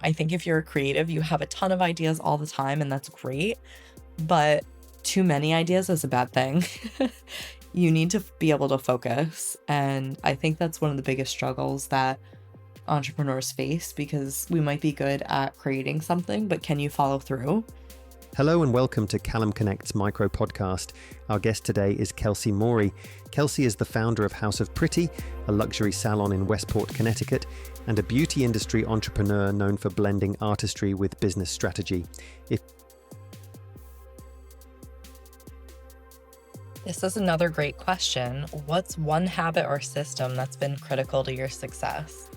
I think if you're a creative, you have a ton of ideas all the time, and that's great. But too many ideas is a bad thing. You need to be able to focus. And I think that's one of the biggest struggles that entrepreneurs face, because we might be good at creating something, but can you follow through? Hello and welcome to CallumConnects Micro-Podcast. Our guest today is Kelsey Morey. Kelsey is the founder of House of Pretty, a luxury salon in Westport, Connecticut, and a beauty industry entrepreneur known for blending artistry with business strategy. This is another great question. What's one habit or system that's been critical to your success?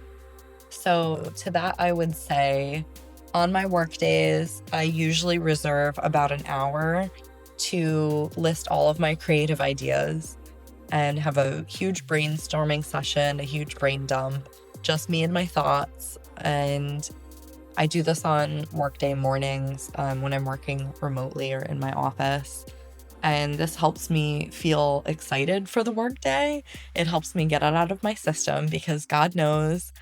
So to that, I would say on my work days, I usually reserve about an hour to list all of my creative ideas and have a huge brainstorming session, a huge brain dump, just me and my thoughts. And I do this on workday mornings when I'm working remotely or in my office. And this helps me feel excited for the workday. It helps me get it out of my system because God knows,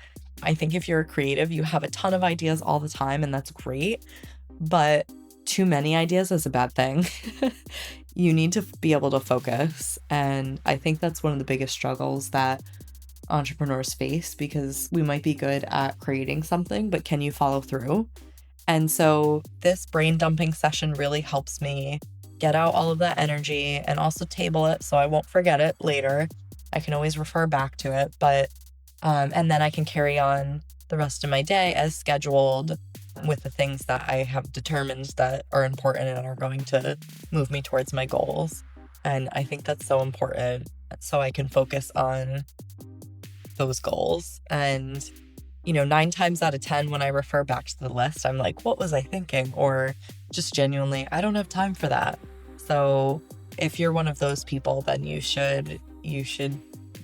I think if you're a creative, you have a ton of ideas all the time, and that's great. But too many ideas is a bad thing. You need to be able to focus. And I think that's one of the biggest struggles that entrepreneurs face, because we might be good at creating something, but can you follow through? And so this brain dumping session really helps me get out all of that energy and also table it so I won't forget it later. I can always refer back to it, but and then I can carry on the rest of my day as scheduled with the things that I have determined that are important and are going to move me towards my goals. And I think that's so important so I can focus on those goals. And 9 times out of 10, when I refer back to the list, I'm like, what was I thinking? Or just genuinely, I don't have time for that. So if you're one of those people, then you should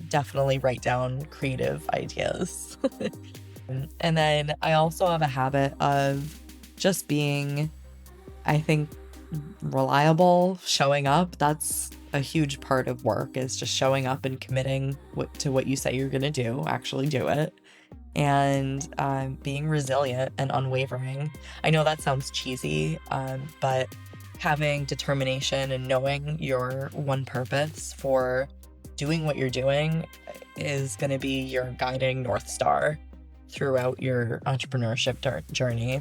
definitely write down creative ideas. And then I also have a habit of just being, I think, reliable, showing up. That's a huge part of work, is just showing up and committing to what you say you're going to do, actually do it. And being resilient and unwavering. I know that sounds cheesy, but having determination and knowing your one purpose for doing what you're doing is going to be your guiding North Star throughout your entrepreneurship journey.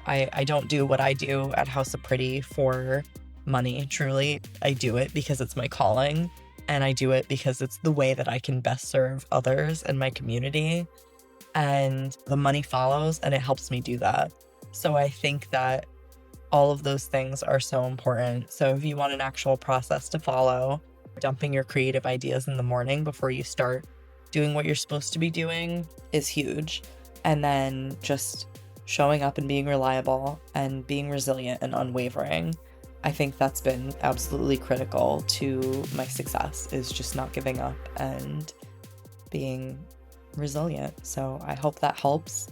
I don't do what I do at House of Pretty for money, truly. I do it because it's my calling, and I do it because it's the way that I can best serve others and my community. And the money follows, and it helps me do that. So I think that all of those things are so important. So if you want an actual process to follow, dumping your creative ideas in the morning before you start doing what you're supposed to be doing is huge. And then just showing up and being reliable and being resilient and unwavering. I think that's been absolutely critical to my success, is just not giving up and being resilient. So I hope that helps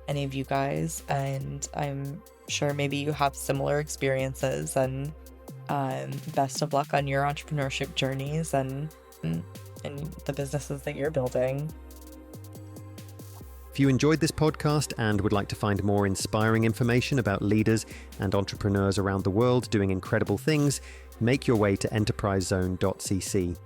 any of you guys, and I'm sure maybe you have similar experiences, and best of luck on your entrepreneurship journeys and the businesses that you're building. If you enjoyed this podcast and would like to find more inspiring information about leaders and entrepreneurs around the world doing incredible things, make your way to enterprisezone.cc.